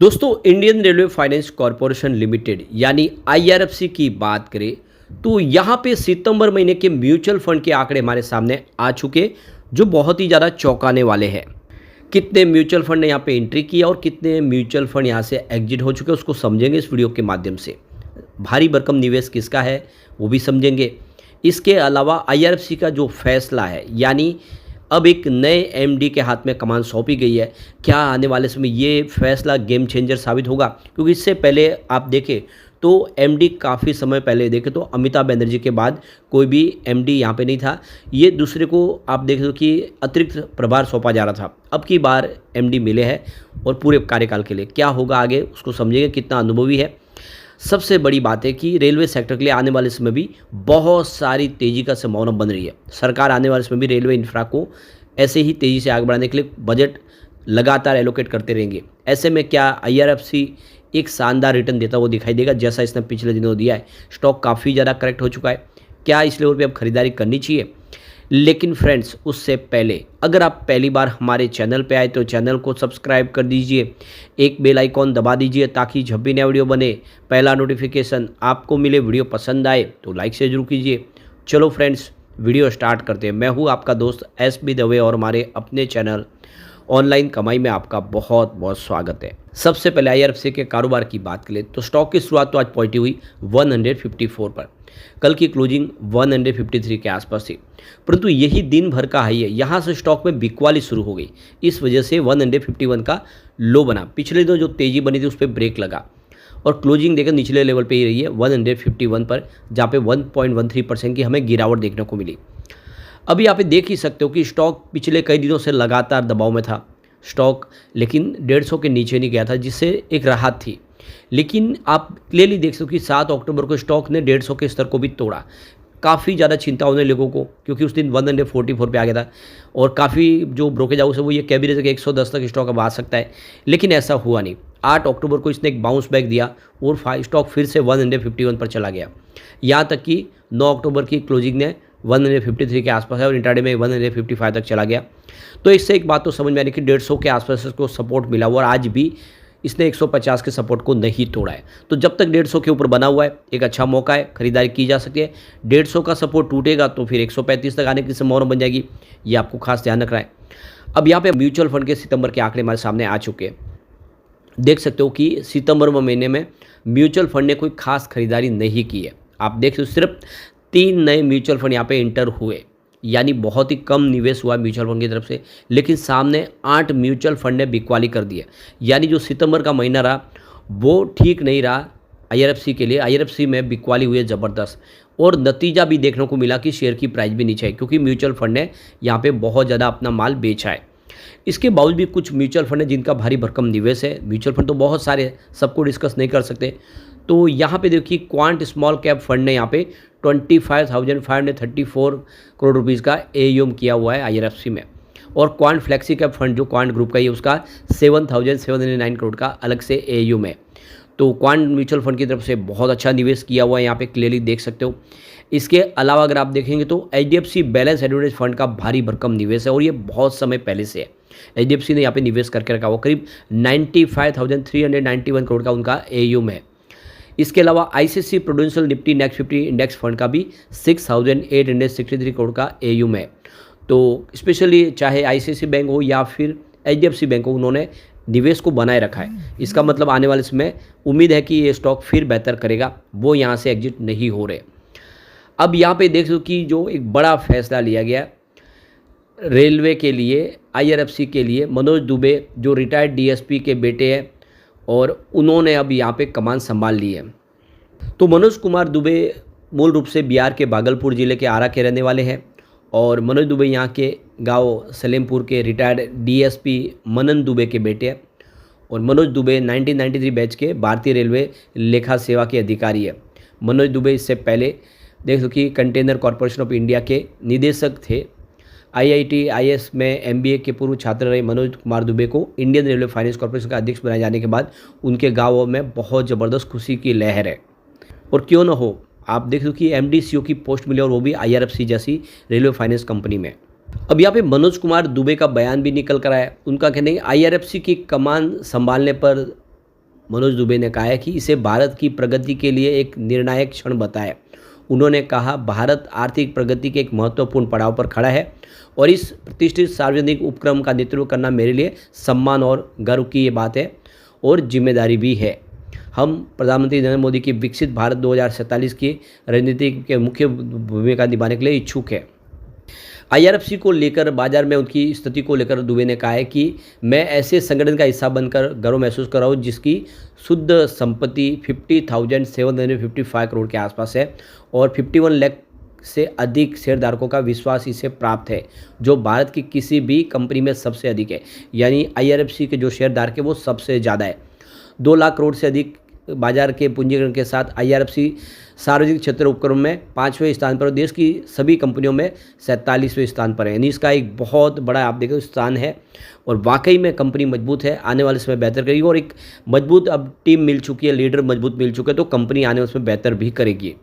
दोस्तों, Indian railway finance corporation limited यानी IRFC की बात करें तो यहाँ पे सितंबर महीने के म्यूचुअल फंड के आंकड़े हमारे सामने आ चुके, जो बहुत ही ज़्यादा चौंकाने वाले हैं। कितने म्यूचुअल फंड ने यहाँ पे एंट्री की और कितने म्यूचुअल फंड यहाँ से एग्जिट हो चुके, उसको समझेंगे इस वीडियो के माध्यम से। भारी भरकम निवेश किसका है वो भी समझेंगे। इसके अलावा आईआरएफसी का जो फैसला है, यानी अब एक नए एमडी के हाथ में कमान सौंपी गई है, क्या आने वाले समय ये फैसला गेम चेंजर साबित होगा? क्योंकि इससे पहले आप देखें तो एमडी काफ़ी समय पहले देखें तो अमिताभ बनर्जी के बाद कोई भी एमडी यहाँ पे नहीं था। ये दूसरे को आप देख लो कि अतिरिक्त प्रभार सौंपा जा रहा था। अब की बार एमडी मिले हैं और पूरे कार्यकाल के लिए क्या होगा आगे उसको समझेंगे, कितना अनुभवी है। सबसे बड़ी बात है कि रेलवे सेक्टर के लिए आने वाले समय भी बहुत सारी तेज़ी का संभावना बन रही है। सरकार आने वाले समय भी रेलवे इंफ्रा को ऐसे ही तेज़ी से आगे बढ़ाने के लिए बजट लगातार एलोकेट करते रहेंगे। ऐसे में क्या आईआरएफसी एक शानदार रिटर्न देता हुआ दिखाई देगा, जैसा इसने पिछले दिनों दिया है। स्टॉक काफ़ी ज़्यादा करेक्ट हो चुका है। क्या इस लेवल पर अब खरीदारी करनी चाहिए? लेकिन फ्रेंड्स, उससे पहले अगर आप पहली बार हमारे चैनल पे आए तो चैनल को सब्सक्राइब कर दीजिए, एक बेल आइकॉन दबा दीजिए ताकि जब भी नया वीडियो बने पहला नोटिफिकेशन आपको मिले। वीडियो पसंद आए तो लाइक से जरूर कीजिए। चलो फ्रेंड्स, वीडियो स्टार्ट करते हैं। मैं हूँ आपका दोस्त एसबी दवे और हमारे अपने चैनल ऑनलाइन कमाई में आपका बहुत बहुत स्वागत है। सबसे पहले आईआरएफसी के कारोबार की बात करें तो स्टॉक की शुरुआत तो आज पॉजिटिव हुई 154 पर। कल की क्लोजिंग 153 के आसपास थी, परंतु यही दिन भर का हाई है। यहाँ से स्टॉक में बिकवाली शुरू हो गई, इस वजह से 151 का लो बना। पिछले दिनों जो तेज़ी बनी थी उस पर ब्रेक लगा और क्लोजिंग देखकर निचले लेवल पे ही रही है 151 पर, जहाँ पे 1.13% की हमें गिरावट देखने को मिली। अभी यहाँ पे देख ही सकते हो कि स्टॉक पिछले कई दिनों से लगातार दबाव में था स्टॉक, लेकिन 150 के नीचे नहीं गया था, जिससे एक राहत थी। लेकिन आप क्लियरली देख सकते हो कि 7 अक्टूबर को स्टॉक ने 150 के स्तर को भी तोड़ा। काफ़ी ज़्यादा चिंता होने लोगों को, क्योंकि उस दिन 144 पे आ गया था और काफ़ी जो ब्रोकेज हाउस है वो ये कह भी रहे थे कि 110 तक स्टॉक अब आ सकता है, लेकिन ऐसा हुआ नहीं। 8 अक्टूबर को इसने एक बाउंस बैक दिया और स्टॉक फिर से 151 पर चला गया। यहाँ तक कि 9 अक्टूबर की क्लोजिंग ने 153 के आसपास है और इंट्राडे में 155 तक चला गया। तो इससे एक बात तो समझ में आ रही कि 150 के आसपास इसको सपोर्ट मिला हुआ और आज भी इसने 150 के सपोर्ट को नहीं तोड़ा है। तो जब तक 150 के ऊपर बना हुआ है एक अच्छा मौका है, खरीदारी की जा सकती है। 150 का सपोर्ट टूटेगा तो फिर 135 तक आने की संभावना बन जाएगी, ये आपको खास ध्यान रखना है। अब यहाँ पे म्यूचुअल फंड के सितंबर के आंकड़े हमारे सामने आ चुके हैं। देख सकते हो कि सितंबर महीने में म्यूचुअल फंड ने कोई खास खरीदारी नहीं की है। आप देख सकते हो सिर्फ 3 नए म्यूचुअल फंड यहाँ पे इंटर हुए, यानी बहुत ही कम निवेश हुआ म्यूचुअल फंड की तरफ से। लेकिन सामने 8 म्यूचुअल फंड ने बिकवाली कर दी है, यानी जो सितंबर का महीना रहा वो ठीक नहीं रहा आईआरएफसी के लिए। आईआरएफसी में बिकवाली हुई है ज़बरदस्त और नतीजा भी देखने को मिला कि शेयर की प्राइस भी नीचे है, क्योंकि म्यूचुअल फंड ने यहाँ पे बहुत ज़्यादा अपना माल बेचा है। इसके बावजूद भी कुछ म्यूचुअल फंड है जिनका भारी भरकम निवेश है। म्यूचुअल फंड तो बहुत सारे, सबको डिस्कस नहीं कर सकते। तो यहाँ पे देखिए क्वांट स्मॉल कैप फंड ने यहाँ पे 25,534 करोड़ रुपीज़ का एयूएम किया हुआ है आईआरएफसी में, और क्वांट फ्लेक्सी कैप फंड जो क्वांट ग्रुप का ही उसका 7,709 करोड़ का अलग से एयूएम है। तो क्वांट म्यूचुअल फंड की तरफ से बहुत अच्छा निवेश किया हुआ है, यहाँ पे क्लियरली देख सकते हो। इसके अलावा अगर आप देखेंगे तो एचडीएफसी बैलेंस एडवांटेज फंड का भारी भरकम निवेश है और ये बहुत समय पहले से है। एचडीएफसी ने यहाँ पे निवेश करके रखा हुआ करीब 95,391 करोड़ का उनका एयूएम है। इसके अलावा ICC prudential Nifty next 50 index fund का भी 6,863 करोड़ का एयूएम है। तो स्पेशली चाहे आईसीसी बैंक हो या फिर एचडीएफसी बैंक हो, उन्होंने निवेश को बनाए रखा है। इसका मतलब आने वाले समय उम्मीद है कि ये स्टॉक फिर बेहतर करेगा, वो यहाँ से एग्जिट नहीं हो रहे। अब यहाँ पे देख लो कि जो एक बड़ा फैसला लिया गया रेलवे के लिए, आईआरएफसी के लिए, मनोज दुबे जो रिटायर्ड डीएसपी के बेटे हैं और उन्होंने अब यहाँ पे कमान संभाल ली है। तो मनोज कुमार दुबे मूल रूप से बिहार के भागलपुर ज़िले के आरा के रहने वाले हैं और मनोज दुबे यहाँ के गांव सलेमपुर के रिटायर्ड डीएसपी मनन दुबे के बेटे हैं। और मनोज दुबे 1993 बैच के भारतीय रेलवे लेखा सेवा के अधिकारी है। मनोज दुबे इससे पहले देख लो कि कंटेनर कॉरपोरेशन ऑफ इंडिया के निदेशक थे। आईआईटी-आईएस में एमबीए के पूर्व छात्र रहे मनोज कुमार दुबे को इंडियन रेलवे फाइनेंस कॉर्पोरेशन का अध्यक्ष बनाए जाने के बाद उनके गाँव में बहुत ज़बरदस्त खुशी की लहर है। और क्यों ना हो, आप देख लो कि एमडी सीईओ की पोस्ट मिली और वो भी आईआरएफसी जैसी रेलवे फाइनेंस कंपनी में। अब यहाँ पे मनोज कुमार दुबे का बयान भी निकल कर आया। उनका कहना है आईआरएफसी की कमान संभालने पर मनोज दुबे ने कहा है कि इसे भारत की प्रगति के लिए एक निर्णायक क्षण बताया। उन्होंने कहा, भारत आर्थिक प्रगति के एक महत्वपूर्ण पड़ाव पर खड़ा है और इस प्रतिष्ठित सार्वजनिक उपक्रम का नेतृत्व करना मेरे लिए सम्मान और गर्व की ये बात है और जिम्मेदारी भी है। हम प्रधानमंत्री नरेंद्र मोदी की विकसित भारत 2047 की रणनीति के मुख्य भूमिका निभाने के लिए इच्छुक है। आईआरएफसी को लेकर बाजार में उनकी स्थिति को लेकर दुबे ने कहा है कि मैं ऐसे संगठन का हिस्सा बनकर गर्व महसूस कर रहा हूँ जिसकी शुद्ध संपत्ति 50,755 करोड़ के आसपास है और 51 लाख से अधिक शेयरधारकों का विश्वास इसे प्राप्त है, जो भारत की किसी भी कंपनी में सबसे अधिक है। यानी आईआरएफसी के जो शेयरधारक है वो सबसे ज़्यादा है। 2 लाख करोड़ से अधिक बाजार के पूंजीकरण के साथ आईआरएफसी सार्वजनिक क्षेत्र उपक्रम में 5वें स्थान पर और देश की सभी कंपनियों में 47वें स्थान पर है। यानी इसका एक बहुत बड़ा आप देखो स्थान है और वाकई में कंपनी मजबूत है, आने वाले समय बेहतर करेगी और एक मजबूत अब टीम मिल चुकी है, लीडर मजबूत मिल चुके हैं, तो कंपनी आने वाले समय बेहतर भी करेगी।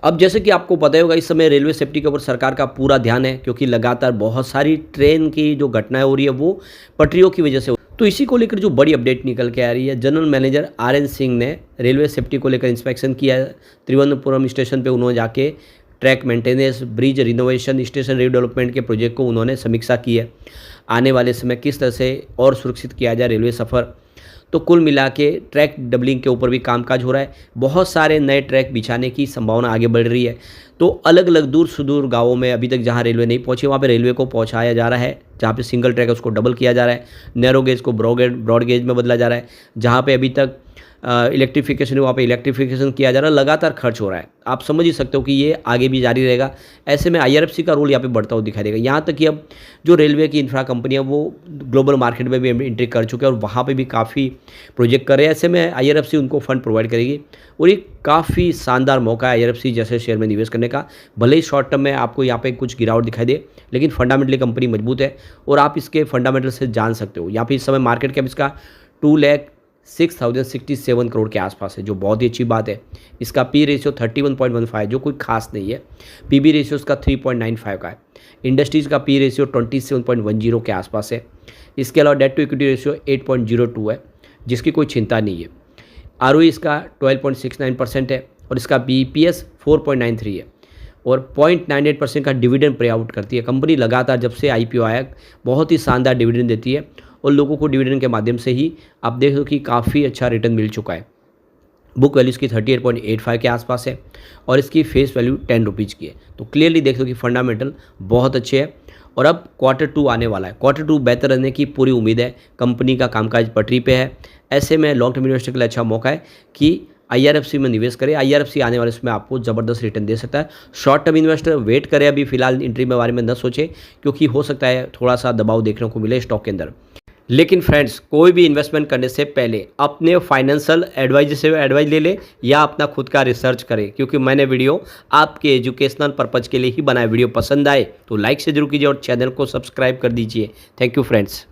अब जैसे कि आपको पता ही होगा, इस समय रेलवे सेफ्टी के ऊपर सरकार का पूरा ध्यान है, क्योंकि लगातार बहुत सारी ट्रेन की जो घटनाएं हो रही है वो पटरियों की वजह से। तो इसी को लेकर जो बड़ी अपडेट निकल के आ रही है, जनरल मैनेजर आर.एन. सिंह ने रेलवे सेफ्टी को लेकर इंस्पेक्शन किया है। त्रिवेंद्रपुरम स्टेशन पे उन्होंने जाके track maintenance, bridge renovation, station redevelopment के प्रोजेक्ट को उन्होंने समीक्षा की है। आने वाले समय किस तरह से और सुरक्षित किया जाए रेलवे सफ़र। तो कुल मिला के ट्रैक डबलिंग के ऊपर भी कामकाज हो रहा है। बहुत सारे नए ट्रैक बिछाने की संभावना आगे बढ़ रही है। तो अलग अलग दूर सुदूर गाँवों में अभी तक जहाँ रेलवे नहीं पहुँची वहाँ पे रेलवे को पहुँचाया जा रहा है। जहाँ पे सिंगल ट्रैक है उसको डबल किया जा रहा है, नैरो गेज को ब्रॉड गेज में बदला जा रहा है। जहाँ पे अभी तक इलेक्ट्रिफिकेशन है वहाँ पे इलेक्ट्रिफिकेशन किया जा रहा है। लगातार खर्च हो रहा है। आप समझ ही सकते हो कि ये आगे भी जारी रहेगा। ऐसे में आईआरएफसी का रोल यहाँ पे बढ़ता हुआ दिखाई देगा। यहाँ तक कि अब जो रेलवे की इंफ्रा कंपनियाँ वो ग्लोबल मार्केट में भी एंट्री कर चुके हैं और वहाँ पे भी काफ़ी प्रोजेक्ट कर रहे हैं। ऐसे में आईआरएफसी उनको फंड प्रोवाइड करेगी और ये काफ़ी शानदार मौका है आईआरएफसी जैसे शेयर में निवेश करने का। भले ही शॉर्ट टर्म में आपको यहाँ पे कुछ गिरावट दिखाई दे, लेकिन फंडामेंटली कंपनी मजबूत है और आप इसके फंडामेंटल से जान सकते हो। यहाँ पे इस समय मार्केट कैप इसका 2,06,067 करोड़ के आसपास है, जो बहुत ही अच्छी बात है। इसका पी रेशियो 31.15 जो कोई खास नहीं है। पीबी रेशियो इसका 3.95 का है। इंडस्ट्रीज का पी रेशियो 27.10 के आसपास है। इसके अलावा डेट टू इक्विटी रेशियो 8.02 है, जिसकी कोई चिंता नहीं है। आरओई इसका 12.69% है और इसका बीईपीएस 4.93 है और 0.98% का डिविडेंड पे आउट करती है। कंपनी लगातार जब से आईपीओ आया बहुत ही शानदार डिविडेंड देती है और लोगों को डिविडेंड के माध्यम से ही आप देख लो कि काफ़ी अच्छा रिटर्न मिल चुका है। बुक वैल्यू इसकी 38.85 के आसपास है और इसकी फेस वैल्यू 10 रुपीज़ की है। तो क्लियरली देख लो कि फंडामेंटल बहुत अच्छे हैं और अब Q2 आने वाला है। Q2 बेहतर रहने की पूरी उम्मीद है। कंपनी का कामकाज पटरी पे है। ऐसे में लॉन्ग टर्म इन्वेस्टर के लिए अच्छा मौका है कि आईआरएफसी में निवेश करें। आईआरएफसी आने वाले समय आपको ज़बरदस्त रिटर्न दे सकता है। शॉर्ट टर्म इन्वेस्टर वेट करें, अभी फिलहाल एंट्री के बारे में न सोचें, क्योंकि हो सकता है थोड़ा सा दबाव देखने को मिले स्टॉक के अंदर। लेकिन फ्रेंड्स, कोई भी इन्वेस्टमेंट करने से पहले अपने फाइनेंशियल एडवाइजर से एडवाइस ले ले या अपना खुद का रिसर्च करें, क्योंकि मैंने वीडियो आपके एजुकेशनल पर्पज़ के लिए ही बनाया। वीडियो पसंद आए तो लाइक से जरूर कीजिए और चैनल को सब्सक्राइब कर दीजिए। Thank you friends.